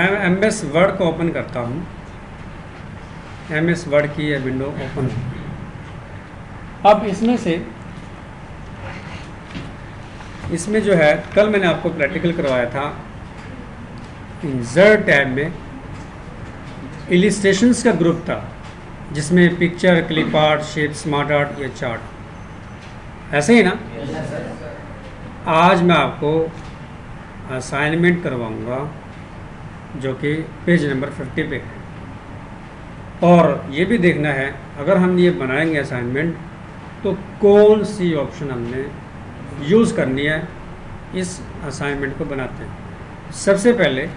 मैं M S word को open करता हूँ। एम एस वर्ड की यह विंडो ओपन। अब इसमें जो है कल मैंने आपको प्रैक्टिकल करवाया था, इंसर्ट टैब में इलिस्ट्रेशंस का ग्रुप था जिसमें picture, clip art, shape, smart art, या चार्ट, ऐसे ही ना। आज मैं आपको असाइनमेंट करवाऊंगा जो कि पेज नंबर 50 पे है, और ये भी देखना है अगर हम ये बनाएंगे असाइनमेंट तो कौन सी ऑप्शन हमने यूज़ करनी है इस असाइनमेंट को बनाते हैं। सबसे पहले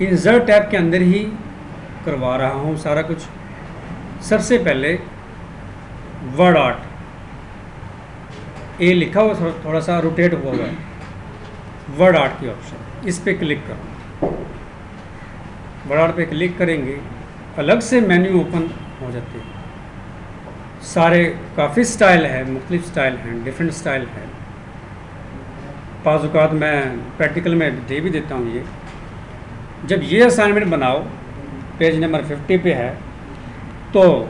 इंसर्ट टैब के अंदर ही करवा रहा हूँ सारा कुछ। सबसे पहले वर्ड आर्ट, ए लिखा हुआ थोड़ा सा रोटेट हुआ है, वर्ड आर्ट की ऑप्शन, इस पर क्लिक करो। वर्ड आर्ट पे क्लिक करेंगे, अलग से मेन्यू ओपन हो जाते हैं। सारे काफ़ी स्टाइल है, मुख्तलिफ स्टाइल हैं, डिफरेंट स्टाइल है। पाज़ मैं प्रैक्टिकल में दे भी देता हूँ। ये जब ये असाइनमेंट बनाओ, पेज नंबर 50 पे है, तो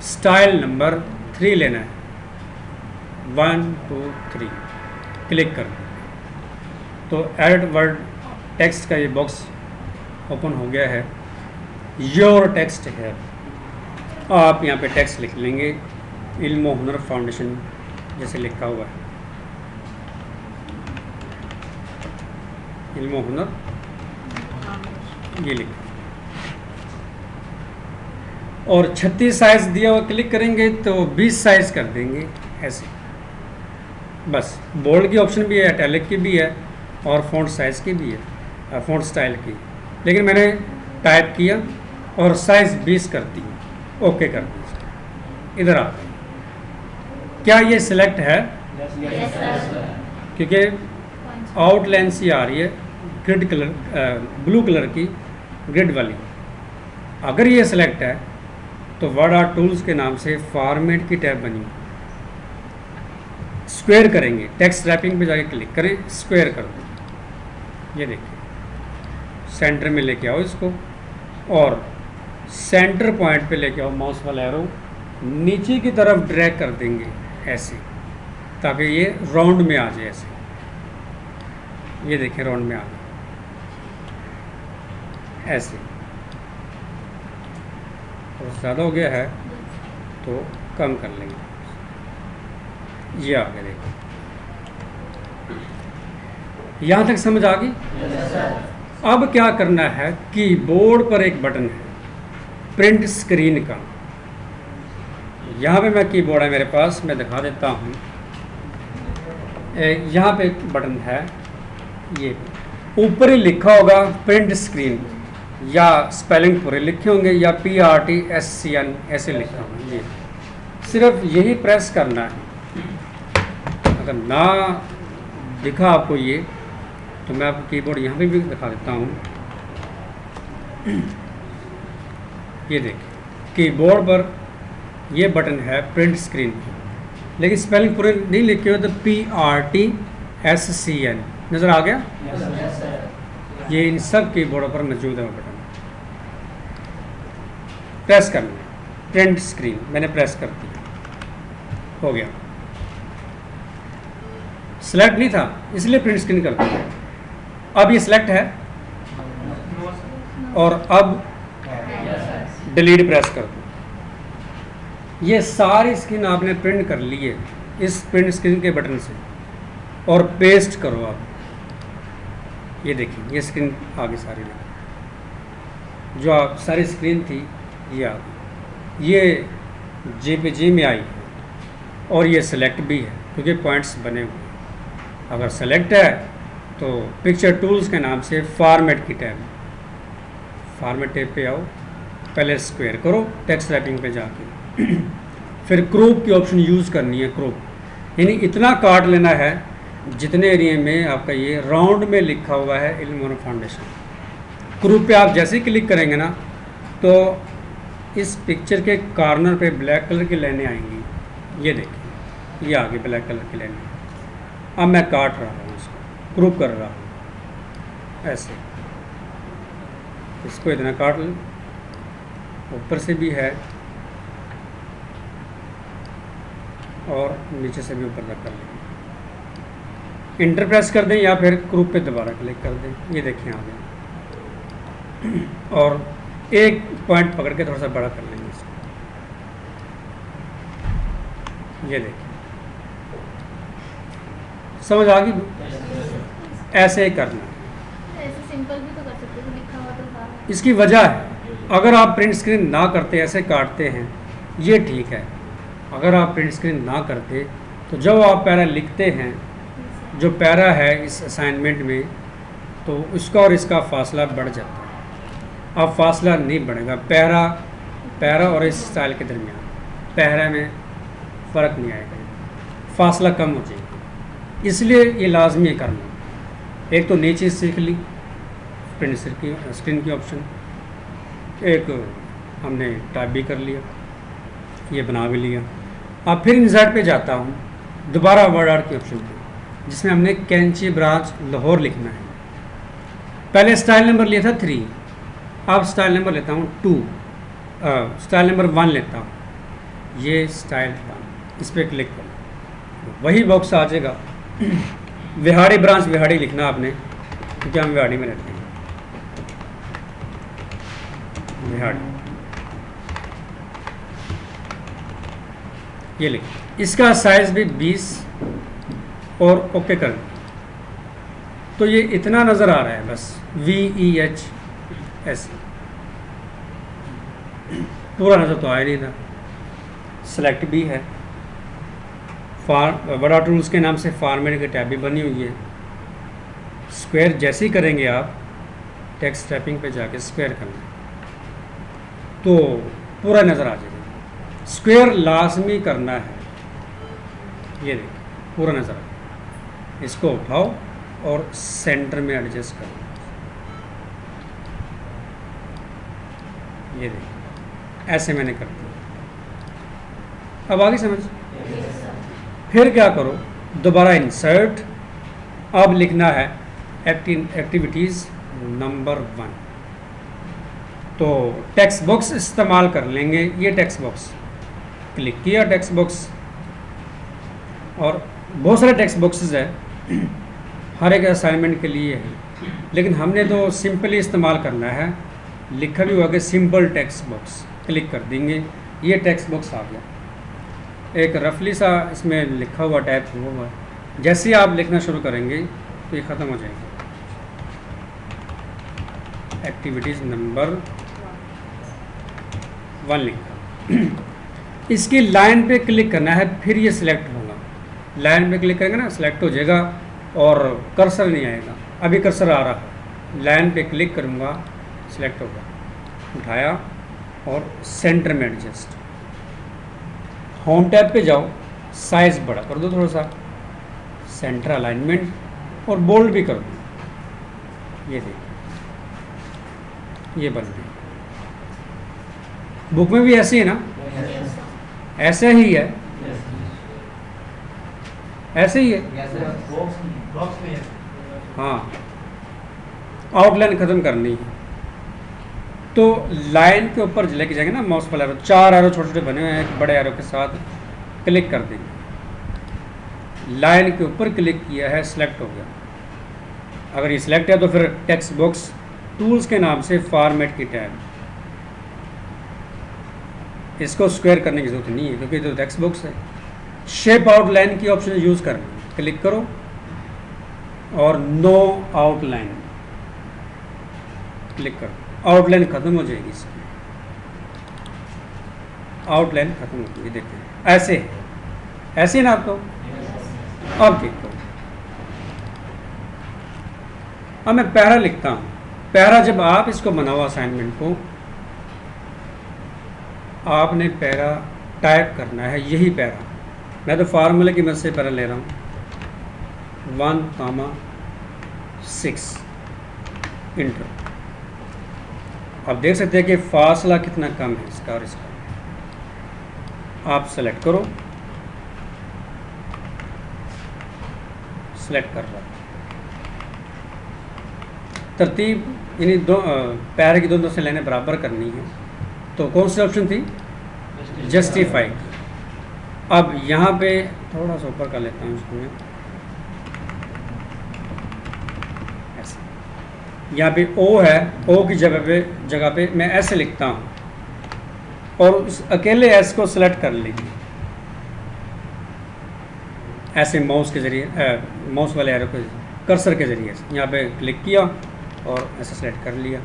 स्टाइल नंबर 3 लेना है। 1 2 3 क्लिक कर तो एड वर्ड टेक्स्ट का ये बॉक्स ओपन हो गया है। योर टेक्स्ट है, आप यहाँ पे टेक्स्ट लिख लेंगे, इल्म व हुनर फाउंडेशन जैसे लिखा हुआ है, इल्म व हुनर, ये लिखा। और 36 साइज दिया हुआ क्लिक करेंगे तो 20 साइज कर देंगे ऐसे। बस बोल्ड की ऑप्शन भी है, इटैलिक की भी है, और फ़ॉन्ट साइज की भी है, फ़ॉन्ट स्टाइल की। लेकिन मैंने टाइप किया और साइज 20 कर दी, ओके कर दीजिए। इधर आप क्या ये सिलेक्ट है? क्योंकि आउटलाइन सी आ रही है ग्रिड कलर, ब्लू कलर की ग्रिड वाली। अगर ये सिलेक्ट है तो वर्ड आर्ट टूल्स के नाम से फॉर्मेट की टैब बनी, स्क्वायर करेंगे, टेक्स्ट रैपिंग पे जाके क्लिक करें, स्क्वायर कर दें। ये देखिए सेंटर में लेके आओ इसको, और सेंटर पॉइंट पे लेके आओ माउस वाला एरो, नीचे की तरफ ड्रैग कर देंगे ऐसे, ताकि ये राउंड में आ जाए ऐसे। ये देखिए राउंड में आ गया ऐसे। और ज़्यादा हो गया है तो कम कर लेंगे। ये आ गया, देखो यहाँ तक समझ आ गई। अब क्या करना है, कीबोर्ड पर एक बटन है प्रिंट स्क्रीन का। यहाँ पे मैं कीबोर्ड है मेरे पास, मैं दिखा देता हूँ। यहाँ पे एक बटन है, ये ऊपर ही लिखा होगा प्रिंट स्क्रीन, या स्पेलिंग पूरे लिखे होंगे, या PRTSCN ऐसे लिखा होगा। ये सिर्फ यही प्रेस करना है। अगर ना दिखा आपको ये, तो मैं आपको कीबोर्ड यहाँ पे भी दिखा देता हूँ। ये देखिए कीबोर्ड पर ये बटन है प्रिंट स्क्रीन, लेकिन स्पेलिंग पूरे नहीं लिखे हो तो PRTSCN नज़र आ गया। ये इन सब कीबोर्डों पर मौजूद है बटन। प्रेस करना है प्रिंट स्क्रीन, मैंने प्रेस कर दिया, हो गया। सिलेक्ट नहीं था इसलिए प्रिंट स्क्रीन कर दिया। अब ये सिलेक्ट है, और अब डिलीट प्रेस कर दो। ये सारी स्क्रीन आपने प्रिंट कर ली है इस प्रिंट स्क्रीन के बटन से, और पेस्ट करो आप। ये देखिए ये स्क्रीन आगे सारी देखिए, जो आप सारी स्क्रीन थी ये आ गई, ये JPG में आई है, और ये सिलेक्ट भी है क्योंकि पॉइंट्स बने हुए हैं। अगर सेलेक्ट है तो पिक्चर टूल्स के नाम से फॉर्मेट की टैब, फॉर्मेट टैब पे आओ, पहले स्क्वायर करो टेक्स्ट रैपिंग पे जाके, फिर क्रोप की ऑप्शन यूज़ करनी है। क्रोप यानी इतना काट लेना है जितने एरिया में आपका ये राउंड में लिखा हुआ है इल्म व हुनर फाउंडेशन। क्रोप पे आप जैसे ही क्लिक करेंगे ना, तो इस पिक्चर के कॉर्नर पे ब्लैक कलर की लाइनें आएंगी। ये देखिए ये आगे ब्लैक कलर की लाइनें। अब मैं काट रहा हूँ इसको, क्रोप कर रहा हूँ ऐसे। इसको इतना काट लें, ऊपर से भी है और नीचे से भी ऊपर तक कर लेंगे। इंटर प्रेस कर दें या फिर ग्रुप पे दोबारा क्लिक कर दें। ये देखें आ गया। और एक पॉइंट पकड़ के थोड़ा सा बड़ा कर लेंगे इसको। ये देखिए, समझ आ गई? ऐसे ही करना है। ऐसे सिंपल भी तो कर सकते थे, लिखा हुआ तो था। इसकी वजह है, अगर आप प्रिंट स्क्रीन ना करते ऐसे काटते हैं ये ठीक है। अगर आप प्रिंट स्क्रीन ना करते तो जब आप पैरा लिखते हैं, जो पैरा है इस असाइनमेंट में, तो उसका और इसका फासला बढ़ जाता है। अब फासला नहीं बढ़ेगा। पैरा और इस स्टाइल के दरमियान पैरा में फ़र्क नहीं आएगा, फासला कम हो जाएगा। इसलिए ये लाजमी है करना। एक तो नई चीज़ सीख ली, प्रिंट स्क्रीन की ऑप्शन, एक हमने टाइप भी कर लिया, ये बना भी लिया। अब फिर इंसर्ट पे जाता हूँ, दोबारा वर्ड आर्ट की ऑप्शन पे, जिसमें हमने कैंची ब्रांच लाहौर लिखना है। पहले स्टाइल नंबर लिया था 3, अब स्टाइल नंबर लेता हूँ 2, स्टाइल नंबर 1 लेता हूँ, ये स्टाइल 1, इस पर क्लिक करो, वही बॉक्स आ जाएगा। विहाड़ी ब्रांच विहाड़ी लिखना आपने, क्योंकि हम विहाड़ी में रहते हैं। विहाड़ी, ये लिख, इसका साइज भी 20 और ओके कर। तो ये इतना नज़र आ रहा है बस, VEHS, पूरा नज़र तो आया नहीं था। सेलेक्ट भी है, बड़ा टूल्स के नाम से फॉर्मेट की टैब भी बनी हुई है। स्क्वायर जैसे ही करेंगे आप, टेक्स्ट टाइपिंग पे जाके स्क्वायर करना तो पूरा नज़र आ जाएगा। स्क्वायर लाजमी करना है। ये देखिए पूरा नज़र आ गया। इसको उठाओ और सेंटर में एडजस्ट करो। ये देखिए ऐसे मैंने कर दिया। अब आगे समझ। फिर क्या करो, दोबारा इंसर्ट, अब लिखना है एक्टिविटीज़ नंबर 1। तो टेक्स्ट बॉक्स इस्तेमाल कर लेंगे। ये टेक्स्ट बॉक्स, क्लिक किया टेक्स्ट बॉक्स, और बहुत सारे टेक्स्ट बॉक्सेस है, हर एक असाइनमेंट के लिए है, लेकिन हमने तो सिंपली इस्तेमाल करना है। लिखा भी हुआ कि सिंपल टेक्स्ट बॉक्स, क्लिक कर देंगे, ये टेक्स्ट बॉक्स आ गया। एक रफली सा इसमें लिखा हुआ टाइप हुआ। जैसे ही आप लिखना शुरू करेंगे तो ये ख़त्म हो जाएगा। एक्टिविटीज़ नंबर 1 लिखा। इसकी लाइन पे क्लिक करना है, फिर ये सिलेक्ट होगा। लाइन पे क्लिक करेंगे ना, सिलेक्ट हो जाएगा और कर्सर नहीं आएगा। अभी कर्सर आ रहा है, लाइन पे क्लिक करूँगा, सिलेक्ट होगा, उठाया और सेंटर में एडजस्ट। होम टैब पे जाओ, साइज़ बड़ा कर दो थोड़ा सा, सेंटर अलाइनमेंट और बोल्ड भी कर दो। ये देखिए ये बन गई। बुक में भी ऐसी है ना? ऐसे ही है, ऐसे ही है। हाँ, आउटलाइन ख़त्म करनी है तो लाइन के ऊपर लेके जाएंगे ना माउस वाला एरो, 4 एरो छोटे छोटे बने हुए हैं, एक बड़े एरो के साथ क्लिक कर देंगे। लाइन के ऊपर क्लिक किया है, सिलेक्ट हो गया। अगर ये सिलेक्ट है तो फिर टेक्स्ट बॉक्स टूल्स के नाम से फॉर्मेट की टैब, इसको स्क्वायर करने की जरूरत नहीं है क्योंकि तो टेक्स्ट बॉक्स है। शेप आउटलाइन की ऑप्शन यूज़ करना, क्लिक करो और नो आउटलाइन क्लिक करो, आउटलाइन ख़त्म हो जाएगी। इसकी आउटलाइन ख़त्म हो जाएगी। देखिए ऐसे ऐसे ना आपको। अब देखो, अब मैं पैरा लिखता हूँ। पैरा जब आप इसको बनाओ असाइनमेंट को, आपने पैरा टाइप करना है, यही पैरा। मैं तो फार्मूले की मदद से पैरा ले रहा हूँ, 1,6 इंटर। आप देख सकते हैं कि फासला कितना कम है इसका और इसका। आप सेलेक्ट करो, सेलेक्ट कर रहा, तरतीब इन्हीं दो पैर की दोनों से लाइनें बराबर करनी है, तो कौन सी ऑप्शन थी? जस्टिफाई। अब यहाँ पे थोड़ा सा ऊपर कर लेता हूँ इसको मैं, ऐसे। यहाँ पे ओ है, ओ की जगह पे मैं ऐसे लिखता हूँ और उस अकेले एस को सेलेक्ट कर लीजिए ऐसे माउस के ज़रिए, माउस वाले एरो के कर्सर के ज़रिए से यहाँ पे क्लिक किया और ऐसे सेलेक्ट कर लिया।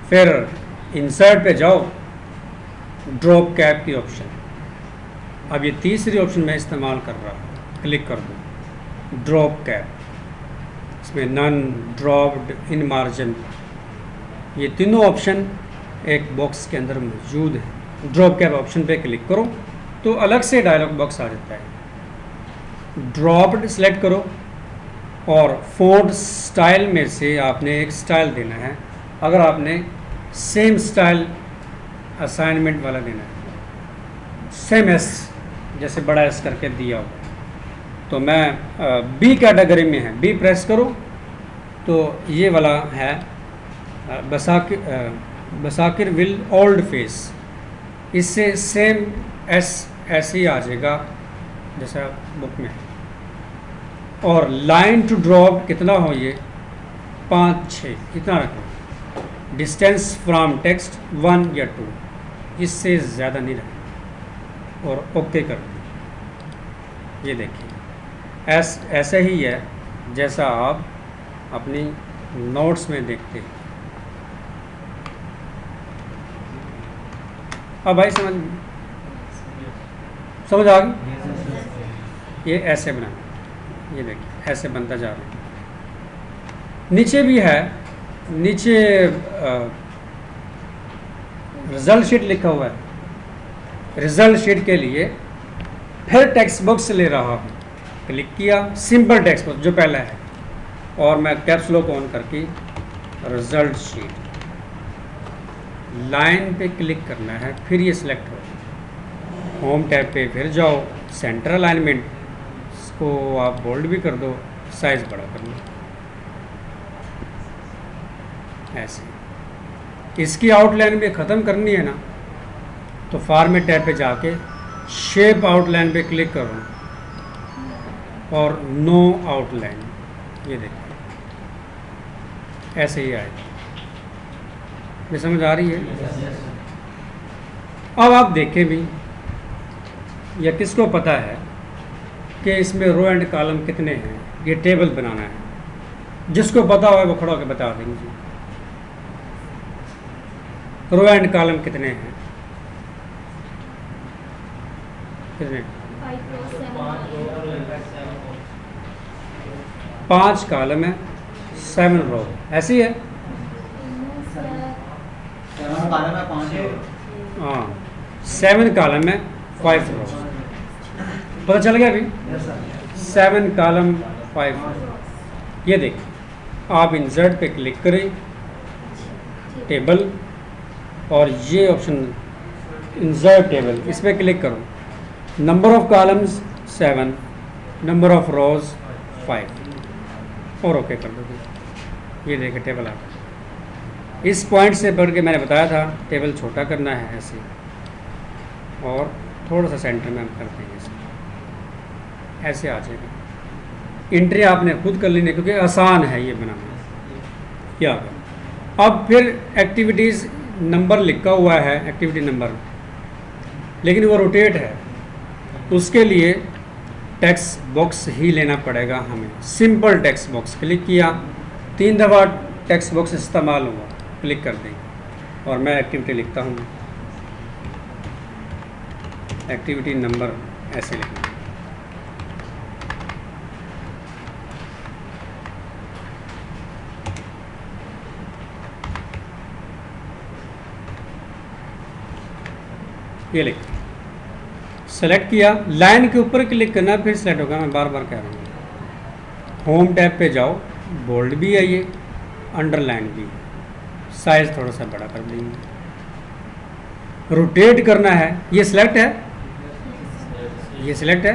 फिर इंसर्ट पे जाओ, ड्रॉप कैप की ऑप्शन। अब ये तीसरी ऑप्शन मैं इस्तेमाल कर रहा हूँ, क्लिक कर दूँ ड्रॉप कैप। इसमें नन, ड्रॉप्ड, इन मार्जिन, ये तीनों ऑप्शन एक बॉक्स के अंदर मौजूद है। ड्रॉप कैप ऑप्शन पे क्लिक करो तो अलग से डायलॉग बॉक्स आ जाता है। ड्रॉप्ड सेलेक्ट करो और फ़ॉन्ट स्टाइल में से आपने एक स्टाइल देना है। अगर आपने सेम स्टाइल असाइनमेंट वाला देना है, सेम एस जैसे बड़ा एस करके दिया हो, तो मैं बी कैटेगरी में है, बी प्रेस करो तो ये वाला है बसाकिर विल ओल्ड फेस। इससे सेम एस ऐसे ही आ जाएगा जैसा बुक में है। और लाइन टू ड्रॉप कितना हो, ये 5-6 इतना रखो। डिस्टेंस फ्रॉम टेक्स्ट 1 या 2, इससे ज़्यादा नहीं रखें और ओके कर दें। ये देखिए ऐसा ही है जैसा आप अपनी नोट्स में देखते हैं। अब भाई समझ आ गई? ये ऐसे बनाना, ये देखिए ऐसे बनता जा रहा है। नीचे भी है, नीचे रिजल्ट शीट लिखा हुआ है। रिजल्ट शीट के लिए फिर टेक्स्ट बॉक्स ले रहा हूँ, क्लिक किया, सिंपल टेक्स्ट बॉक्स जो पहला है, और मैं कैप्स लॉक ऑन करके रिजल्ट शीट लाइन पे क्लिक करना है। फिर ये सिलेक्ट हो, होम टैब पे फिर जाओ, सेंटर अलाइनमेंट, इसको आप बोल्ड भी कर दो, साइज बड़ा कर लो ऐसे। इसकी आउटलाइन भी ख़त्म करनी है ना, तो फॉर्मेट टैब पे जाके शेप आउटलाइन पे क्लिक करो और नो आउटलाइन, ये देखो ऐसे ही आएगा। ये समझ आ रही है? अब आप देखें भी, या किसको पता है कि इसमें रो एंड कॉलम कितने हैं, ये टेबल बनाना है। जिसको पता हो वो खड़ा होकर बता देंगे रो एंड कॉलम कितने हैं। कितने? 5 कॉलम है, 7 रो, ऐसी है। हाँ, 7 कॉलम है, 5 रो। पता चल गया अभी? 7 कॉलम 5 रो। ये देखिए, आप इंसर्ट पे क्लिक करें, टेबल, और ये ऑप्शन इंसर्ट टेबल, इस पर क्लिक करो। Number of columns 7, number of रोज 5 और ओके कर दो। ये देखिए टेबल आ गया। इस पॉइंट से बढ़ के मैंने बताया था टेबल छोटा करना है ऐसे, और थोड़ा सा सेंटर में हम कर देंगे इसको, ऐसे आ जाएगा। एंट्री आपने खुद कर लेनी क्योंकि आसान है ये बनाना। क्या अब फिर एक्टिविटीज़ नंबर लिखा हुआ है, एक्टिविटी नंबर, लेकिन वो रोटेट है, उसके लिए टेक्स्ट बॉक्स ही लेना पड़ेगा हमें। सिंपल टेक्स्ट बॉक्स क्लिक किया, 3 दफ़ा टेक्स्ट बॉक्स इस्तेमाल हुआ, क्लिक कर दें और मैं एक्टिविटी लिखता हूँ। एक्टिविटी नंबर ऐसे लिखना, ये लिख सेलेक्ट किया, लाइन के ऊपर क्लिक करना, फिर सेलेक्ट होगा। मैं बार बार कह रहा हूँ। होम टैब पे जाओ, बोल्ड भी है ये, अंडरलाइन भी, साइज थोड़ा सा बड़ा कर देंगे। रोटेट करना है, ये सिलेक्ट है, ये सिलेक्ट है,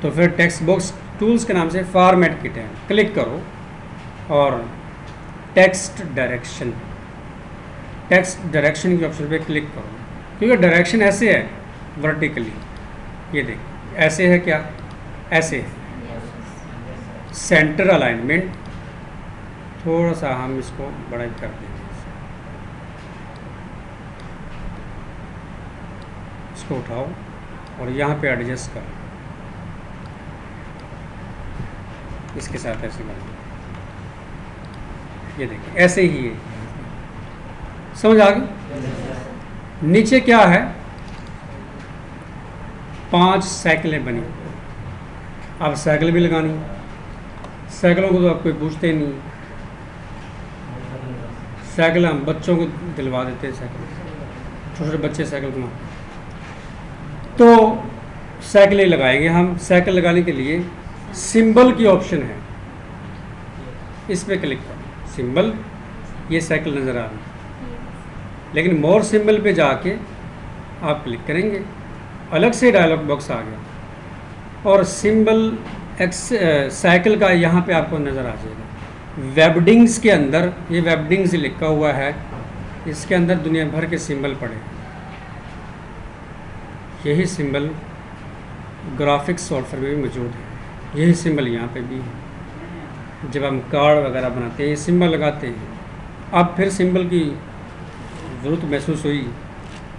तो फिर टेक्स्ट बॉक्स टूल्स के नाम से फॉर्मेट किट है, क्लिक करो और टेक्स्ट डायरेक्शन, टेक्स्ट डायरेक्शन के ऑप्शन पे क्लिक करो, क्योंकि डायरेक्शन ऐसे है वर्टिकली, ये देखिए ऐसे है, क्या ऐसे है। सेंटर अलाइनमेंट थोड़ा सा हम इसको बड़ा कर देंगे, इसको उठाओ और यहाँ पे एडजस्ट करो, इसके साथ ऐसे करो, ये देखिए ऐसे ही है। समझ आ गई? नीचे क्या है, 5 साइकिलें बनी, अब साइकिल भी लगानी, साइकिलों को तो आप कोई पूछते ही नहीं, साइकिल हम बच्चों को दिलवा देते हैं, साइकिल छोटे छोटे बच्चे साइकिल घुमा, तो साइकिलें लगाएंगे हम। साइकिल लगाने के लिए सिंबल की ऑप्शन है, इस पर क्लिक करो, सिंबल, ये साइकिल नज़र आ रही है, लेकिन मोर सिंबल पे जाके आप क्लिक करेंगे, अलग से डायलॉग बॉक्स आ गया और सिंबल साइकिल का यहाँ पे आपको नज़र आ जाएगा। वेबडिंग्स के अंदर, ये वेबडिंग्स लिखा हुआ है, इसके अंदर दुनिया भर के सिंबल पड़े, यही सिंबल ग्राफिक्स सॉफ्टवेयर में भी मौजूद है, यही सिंबल यहाँ पे भी है। जब हम कार्ड वगैरह बनाते हैं ये सिंबल लगाते हैं। अब फिर सिंबल की ज़रूरत महसूस हुई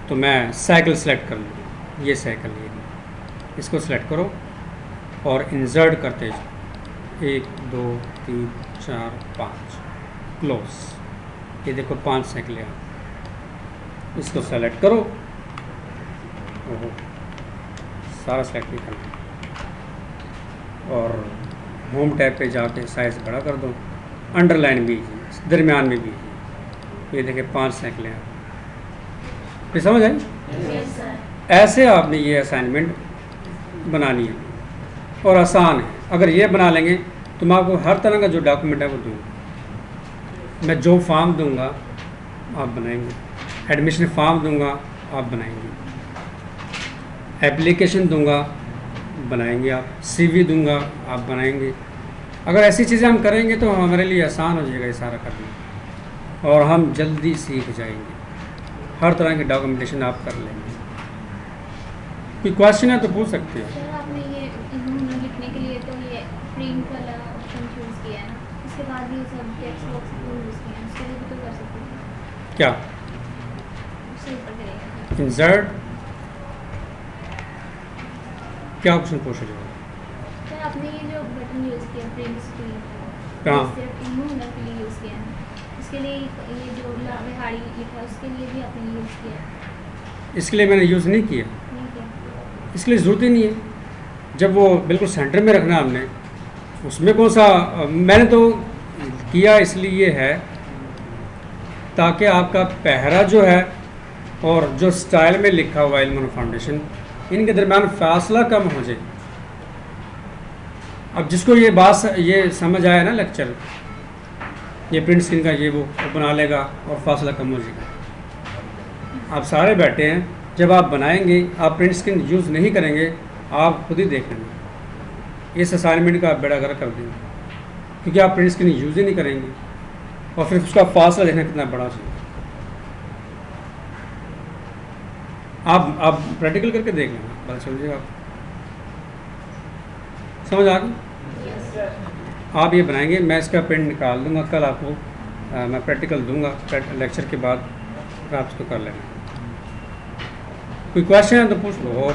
तो मैं साइकिल सेलेक्ट कर लूँ, ये साइकिल, ये इसको सेलेक्ट करो और इंसर्ट करते जाओ, 1 2 3 4 5 क्लोज, ये देखो 5 साइकिलें, इसको सेलेक्ट करो, ओहो सारा सेलेक्ट नहीं करना, और होम टैब पे जाके साइज़ बड़ा कर दो, अंडरलाइन भी दरमियान में भी, ये देखिए 5 साइकिलें, फिर समझ आई? ऐसे आपने ये असाइनमेंट बनानी है और आसान है। अगर ये बना लेंगे तो मैं आपको हर तरह का जो डॉक्यूमेंट है वो दूँगा, मैं जो फॉर्म दूँगा आप बनाएंगे, एडमिशन फॉर्म दूँगा आप बनाएंगे, एप्लीकेशन दूँगा बनाएंगे आप, CV दूँगा आप बनाएंगे। अगर ऐसी चीज़ें हम करेंगे तो हमारे लिए आसान हो जाएगा ये सारा करना, और हम जल्दी सीख जाएंगे, हर तरह की डॉक्यूमेंटेशन आप कर लेंगे। कोई क्वेश्चन है तो पूछ सकते हो। सर आपने ये हुनर लिखने के लिए तो ये प्रिंट वाला ऑप्शन चूज़ किया है ना, उसके बाद ये सब टेक्स्ट बॉक्स यूज़ किया है, उसके लिए भी तो कर सकते हैं क्या उससे ऊपर करेगा। इंसर्ट, क्या ऑप्शन पूछ रहे हो? सर आपने ये जो बटन यूज़ किया प्रिंट स्क्रीन, कहाँ? सिर्फ हुनर के लिए यूज़ किया है, इसके लिए ये जो लावेहाड़ी लिखा है उसके लिए भी आपने यूज़ किया है? इसके लिए मैंने यूज़ नहीं किया, नहीं किया? इसके लिए ज़रूरत ही नहीं है। जब वो बिल्कुल सेंटर में रखना हमने, उसमें कौन सा, मैंने तो किया इसलिए है ताकि आपका पहरा जो है और जो स्टाइल में लिखा हुआ है इल्म फाउंडेशन, इनके दरमियान फासला कम हो जाए। अब जिसको ये बात ये समझ आया ना लेक्चर, ये प्रिंट स्क्रीन का ये वो बना लेगा और फासला कम हो जाएगा। आप सारे बैठे हैं, जब आप बनाएंगे आप प्रिंट स्क्रीन यूज़ नहीं करेंगे, आप खुद ही देख लेंगे इस असाइनमेंट का आप बेड़ा गर्क कर देंगे, क्योंकि आप प्रिंट स्क्रीन यूज़ ही नहीं करेंगे और फिर उसका फासला देखना कितना बड़ा चाहिए। आप प्रैक्टिकल करके देख लेना, पता चल जाएगा आपको। समझ आ गई? आप ये बनाएंगे, मैं इसका प्रिंट निकाल दूंगा, कल आपको मैं प्रैक्टिकल दूंगा लेक्चर के बाद, फिर आप इसको कर लेना। कोई क्वेश्चन है तो पूछ लो, और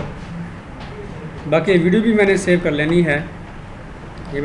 बाकी वीडियो भी मैंने सेव कर लेनी है।